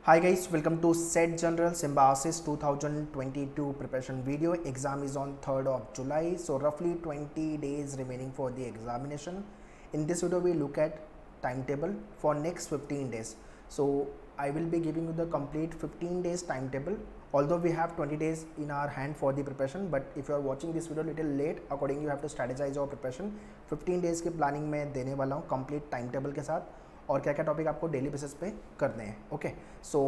Hi guys, welcome to SET General Symbiosis 2022 preparation video. Exam is on 3rd of July, so roughly 20 days remaining for the examination. In this video, we look at timetable for next 15 days. So I will be giving you the complete 15 days timetable. Although we have 20 days in our hand for the preparation, but if you are watching this video little late, accordingly you have to strategize your preparation. 15 days की planning मैं देने वाला हूँ complete timetable के साथ, और क्या क्या टॉपिक आपको डेली बेसिस पे करने हैं. ओके, सो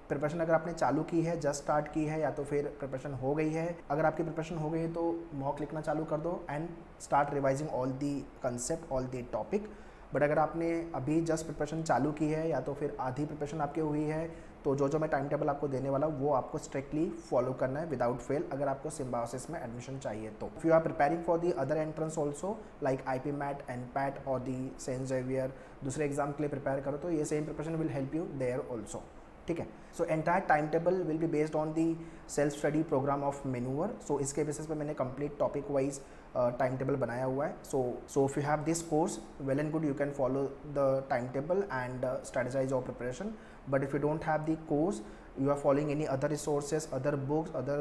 प्रिपरेशन अगर आपने चालू की है, जस्ट स्टार्ट की है, या तो फिर प्रिपरेशन हो गई है. अगर आपकी प्रिपरेशन हो गई है तो मॉक लिखना चालू कर दो and start revising all the concept, all the topic. But अगर आपने अभी जस्ट प्रिपरेशन चालू की है या तो फिर आधी प्रिपरेशन आपकी हुई है, तो जो मैं टाइम टेबल आपको देने वाला हूँ वो आपको स्ट्रिक्टली फॉलो करना है विदाउट फेल, अगर आपको सिम्बायोसिस में एडमिशन चाहिए तो. If you are preparing for the other entrance also like IP MAT, NPAT और दी सेंट जेवियर, दूसरे एग्जाम के लिए प्रिपेयर करो तो ये same preparation will help you there also. ठीक है, so entire time table will be based on the self study programme of मेनूवर. सो इसके बेसिस पे मैंने complete topic wise time table बनाया हुआ है. So if you have this course, well and good, you can follow the time table and strategize your preparation. But if you don't have the course, you are following any other resources, other books, other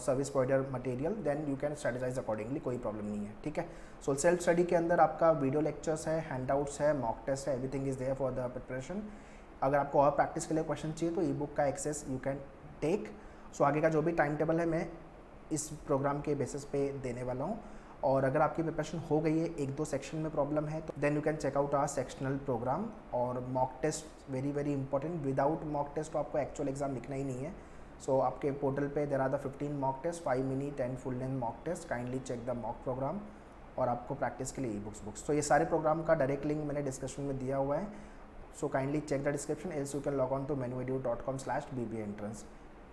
service provider material, then you can strategize accordingly, कोई problem नहीं है. ठीक है, so self study के अंदर आपका video lectures है, handouts है, मॉक टेस्ट है, everything is there for the preparation. अगर आपको और प्रैक्टिस के लिए क्वेश्चन चाहिए तो ई बुक का access you can take. So आगे का जो भी टाइम टेबल है मैं इस प्रोग्राम के बेसिस पे देने वाला हूँ. और अगर आपकी प्रिपरेशन हो गई है, एक दो सेक्शन में प्रॉब्लम है, तो then you can check out our sectional program. और mock test very very important. Without mock test तो आपको एक्चुअल एग्जाम लिखना ही नहीं है. सो आपके पोर्टल पे there are the 15 mock test, 5 mini 10 full length mock test. Kindly check the mock programme. और आपको प्रैक्टिस के लिए ई बुक्स. तो ये सारे प्रोग्राम का डायरेक्ट लिंक मैंने डिस्क्रिप्शन में दिया हुआ है. So kindly check the description, else you can log on to menuedu.com/bb-entrance.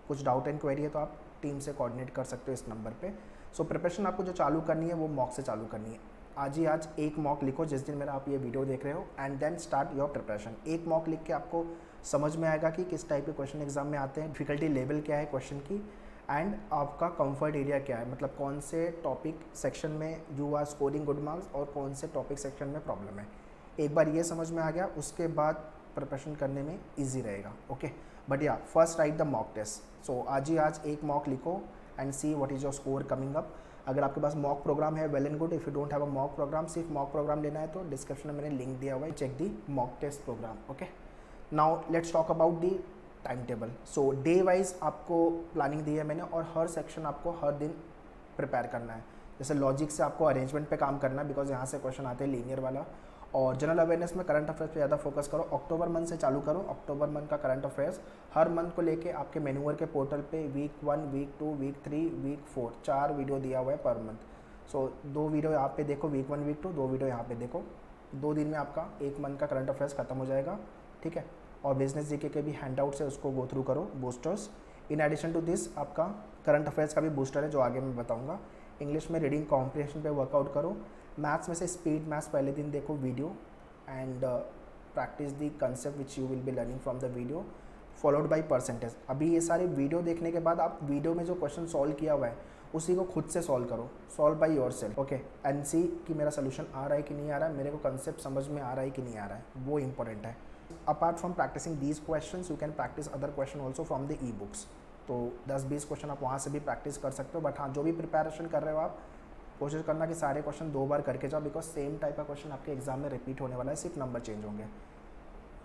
कुछ डाउट एंड क्वेरी है तो आप टीम से कोऑर्डिनेट कर सकते हो इस नंबर पे. सो प्रिपरेशन आपको जो चालू करनी है वो मॉक से चालू करनी है. आज एक मॉक लिखो जिस दिन मेरा आप ये वीडियो देख रहे हो, and then start your preparation. एक मॉक लिख के आपको समझ में आएगा कि किस टाइप के क्वेश्चन एग्जाम में आते हैं, डिफिकल्टी लेवल क्या है क्वेश्चन की, एंड आपका कंफर्ट एरिया क्या है, मतलब कौन से टॉपिक सेक्शन में you are scoring good marks और कौन से टॉपिक सेक्शन में प्रॉब्लम है. एक बार ये समझ में आ गया, उसके बाद प्रिपरेशन करने में ईजी रहेगा. ओके, बट या first write the mock test. So आज एक मॉक लिखो and see what is your score coming up. अगर आपके पास मॉक प्रोग्राम है, well and good. If you don't have a mock program, सिर्फ मॉक प्रोग्राम लेना है तो डिस्क्रिप्शन में मैंने लिंक दिया हुआ है, check the mock test programme. Okay, now let's talk about the time table. So day wise आपको प्लानिंग दी है मैंने, और हर सेक्शन आपको हर दिन प्रिपेयर करना है. जैसे लॉजिक से आपको अरेंजमेंट पे काम करना है, बिकॉज यहाँ से क्वेश्चन आते हैं लीनियर वाला. और जनरल अवेयरनेस में करंट अफेयर्स पे ज़्यादा फोकस करो. अक्टूबर मंथ से चालू करो. अक्टूबर मंथ का करंट अफेयर्स हर मंथ को लेके आपके मेन्यूअर के पोर्टल पे week 1, week 2, week 3, week 4 4 video दिया हुआ है पर मंथ. सो 2 वीडियो यहाँ पे देखो, वीक 1, वीक 2, 2 वीडियो यहाँ पे देखो. 2 दिन में आपका एक मंथ का करंट अफेयर्स खत्म हो जाएगा. ठीक है, और बिजनेस जीके के भी हैंडआउट्स है, उसको गो थ्रू करो, boosters. In addition to this आपका करंट अफेयर्स का भी बूस्टर है जो आगे मैं बताऊँगा. इंग्लिश में रीडिंग कॉम्प्रिहेंशन पे वर्कआउट करो. मैथ्स में से स्पीड मैथ्स पहले दिन देखो video, and practice the concept which you will be learning from the video, followed by percentage. अभी ये सारे वीडियो देखने के बाद आप वीडियो में जो क्वेश्चन सॉल्व किया हुआ है उसी को खुद से सॉल्व करो, solve by yourself. Okay, and see कि मेरा सोल्यूशन आ रहा है कि नहीं आ रहा है, मेरे को कंसेप्ट समझ में आ रहा है कि नहीं आ रहा है, वो इंपॉर्टेंट है. Apart from practising these question, you can practise other question also from the e books. तो 10-20 क्वेश्चन आप वहाँ से भी प्रैक्टिस कर सकते हो. बट हाँ, जो भी प्रिपरेशन कर रहे हो आप कोशिश करना कि सारे क्वेश्चन 2 बार करके जाओ, बिकॉज सेम टाइप का क्वेश्चन आपके एग्जाम में रिपीट होने वाला है, सिर्फ नंबर चेंज होंगे.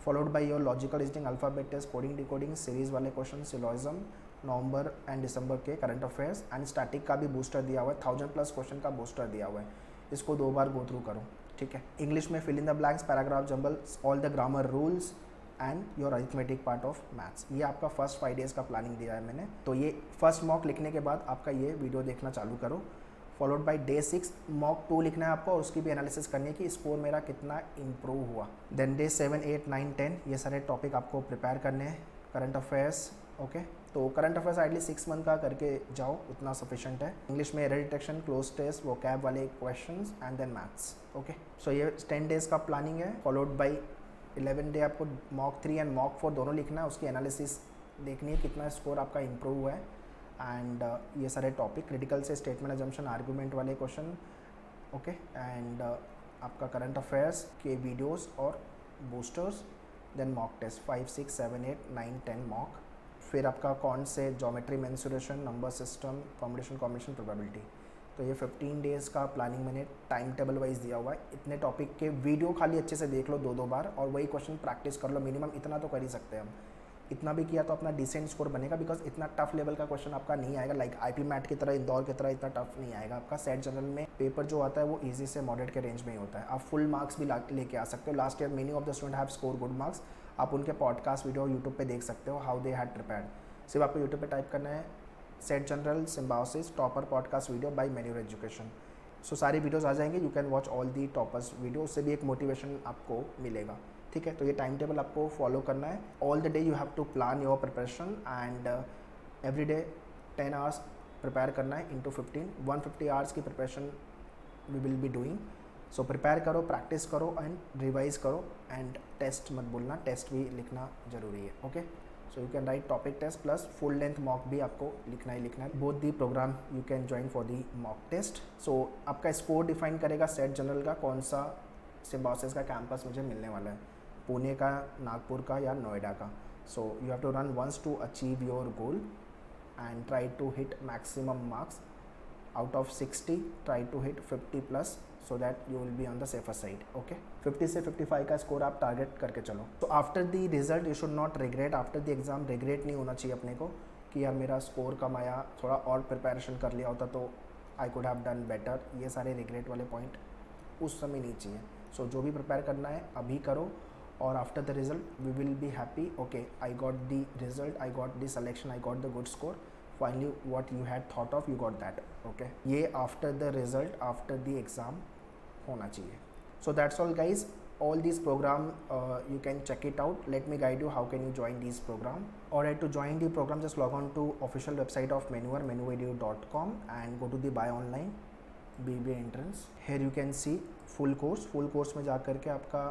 Followed by your logical reasoning, alphabet test, coding decoding, series वाले क्वेश्चन, सिलोइज्म, नवंबर एंड दिसंबर के करंट अफेयर्स, एंड स्टैटिक का भी बूस्टर दिया हुआ है. 1000+ क्वेश्चन का बूस्टर दिया हुआ है, इसको 2 बार गो थ्रू करो. ठीक है, इंग्लिश में fill in the blanks, paragraph jumble, all the grammar rules and your arithmetic part of maths. ये आपका फर्स्ट 5 डेज़ का प्लानिंग दिया है मैंने. तो ये फर्स्ट मॉक लिखने के बाद आपका ये वीडियो देखना चालू करो. फॉलोड बाय डे 6 मॉक 2 लिखना है आपको, और उसकी भी एनालिसिस करनी है कि स्कोर मेरा कितना इंप्रूव हुआ. देन डे 7, 8, 9, 10 ये सारे टॉपिक आपको प्रिपेयर करने हैं. Current affairs. ओके, तो करंट अफेयर्स आइडली 6 मंथ का करके जाओ, उतना सफिशेंट है. इंग्लिश में error detection, cloze test, vocab वाले questions, and then maths. Okay, so ये 10 डेज़ का प्लानिंग है. फॉलोड बाय 11 डे आपको मॉक 3 एंड मॉक 4 दोनों लिखना है, उसकी एनालिसिस देखनी है कितना स्कोर आपका इंप्रूव हुआ है. एंड ये सारे टॉपिक क्रिटिकल से स्टेटमेंट अजम्पशन आर्गूमेंट वाले क्वेश्चन. ओके, एंड आपका करंट अफेयर्स के वीडियोस और boosters, then mock test 5, 6, 7, 8, 9, 10 mock. फिर आपका कौन से geometry, mensuration, number system, combination, combination, probability. तो ये 15 डेज़ का प्लानिंग मैंने टाइम टेबल वाइज दिया हुआ है। इतने टॉपिक के वीडियो खाली अच्छे से देख लो 2-2 बार और वही क्वेश्चन प्रैक्टिस कर लो। मिनिमम इतना तो कर ही सकते हैं हम। इतना भी किया तो अपना डिसेंट स्कोर बनेगा, बिकॉज इतना टफ लेवल का क्वेश्चन आपका नहीं आएगा। लाइक आईपी मैट की तरह, इंदौर की तरह इतना टफ नहीं आएगा आपका। सेट जनरल में पेपर जो आता है वो इजी से मॉडरेट के रेंज में ही होता है। आप फुल मार्क्स भी लेके आ सकते हो। Last year many of the student have score good marks. आप उनके पॉडकास्ट वीडियो यूट्यूब पे देख सकते हो, हाउ दे हैड प्रिपेयर्ड। सिर्फ आपको यूट्यूब पे टाइप करना है SET general Symbiosis topper podcast video by मेन्यूर एजुकेशन। सो सारी वीडियोस आ जाएंगे, you can watch all the toppers video. उससे भी एक मोटिवेशन आपको मिलेगा, ठीक है। तो ये टाइम टेबल आपको फॉलो करना है। All the day you have to plan your preparation and every day 10 hours prepare करना है इंटू 150 आवर्स की preparation we will be doing. So prepare करो, प्रैक्टिस करो एंड रिवाइज करो एंड टेस्ट मत भूलना, टेस्ट भी लिखना ज़रूरी है, okay. So you can write topic test plus full length mock भी आपको लिखना ही लिखना है। Both the programme you can join for the mock test. So आपका स्कोर डिफाइन करेगा सेट जनरल का कौन सा सिम्बायोसिस का कैंपस मुझे मिलने वाला है, पुणे का, नागपुर का या नोएडा का। So you have to run once to achieve your goal and try to hit maximum marks. Out of 60 try to hit 50 plus, so that you will be on the safer side, okay। 50 से 55 का score आप target करके चलो। तो after the result you should not regret. After the exam regret नहीं होना चाहिए अपने को कि यार मेरा स्कोर कम आया, थोड़ा और प्रिपरेशन कर लिया होता तो I could have done better. ये सारे रिग्रेट वाले पॉइंट उस समय नहीं चाहिए। सो जो भी प्रिपेयर करना है अभी करो और after the result we will be happy, okay I got the result, I got the selection, I got the good score, finally what you had thought of you got that, okay। ये after the result, after the exam होना चाहिए। So that's all guys, all these program you can check it out। let me guide you how can you join these program। alright, to join the program just log on to official website of Menuver, menuedu.com and go to the buy online BBA entrance। here you can see full course में जा करके आपका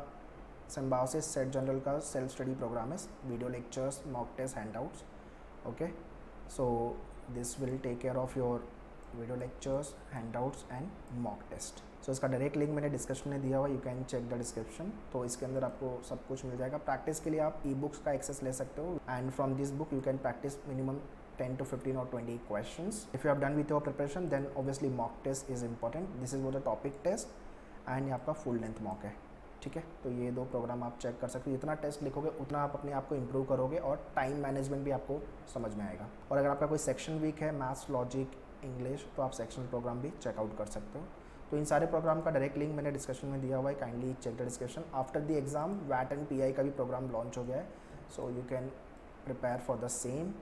Symbiosis SET general का self study programme है, video lectures, mock test, handouts, okay. So this will take care of your video lectures, handouts and mock test। So इसका direct link मैंने description में दिया हुआ, you can check the description. तो इसके अंदर आपको सब कुछ मिल जाएगा। प्रैक्टिस के लिए आप ई बुक्स का एक्सेस ले सकते हो and from this book you can practice minimum 10 to 15 or 20 questions। if you have done with your preparation then obviously mock test is important। this is what the topic test and ये आपका full length mock है, ठीक है। तो ये 2 programme आप check कर सकते हो। जितना टेस्ट लिखोगे उतना आप अपने आप को इम्प्रूव करोगे और टाइम मैनेजमेंट भी आपको समझ में आएगा। और अगर आपका कोई सेक्शन वीक है, मैथ्स, लॉजिक, इंग्लिश, तो आप सेक्शनल प्रोग्राम भी चेकआउट कर सकते हो। तो इन सारे प्रोग्राम का डायरेक्ट लिंक मैंने डिस्क्रिप्शन में दिया हुआ है, kindly check the description. After the exam वैट एंड PI का भी प्रोग्राम लॉन्च हो गया है, so you can prepare for the same.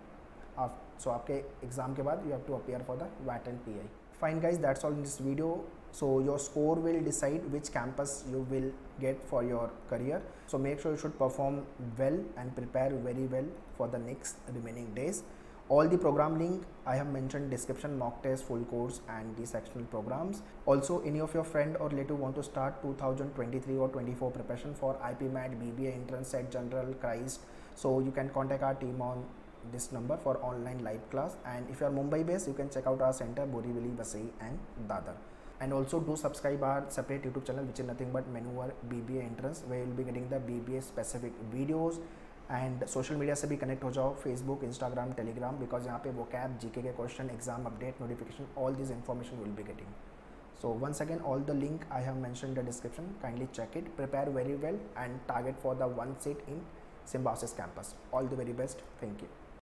So आपके एग्जाम के बाद you have to appear for the वैट and PI। fine guys, that's all in this video। so your score will decide which campus you will get for your career, so make sure you should perform well and prepare very well for the next remaining days। all the program link I have mentioned description, mock test, full course and the sectional programs। also any of your friend or relative want to start 2023 or 24 preparation for IP MAT, BBA entrance, set general, Christ, so you can contact our team on this number for online live class। and if you are Mumbai based you can check out our center Borivali, Vasai and Dadar। and also do subscribe our separate YouTube channel which is nothing but Menuver BBA entrance, where you will be getting the BBA specific videos। and social media से भी connect हो जाओ, Facebook, Instagram, Telegram, because यहाँ पे vocab, GK के question, exam update, notification, all this information will be getting। so once again all the link I have mentioned in the description, kindly check it, prepare very well and target for the one seat in Symbiosis campus। all the very best, thank you।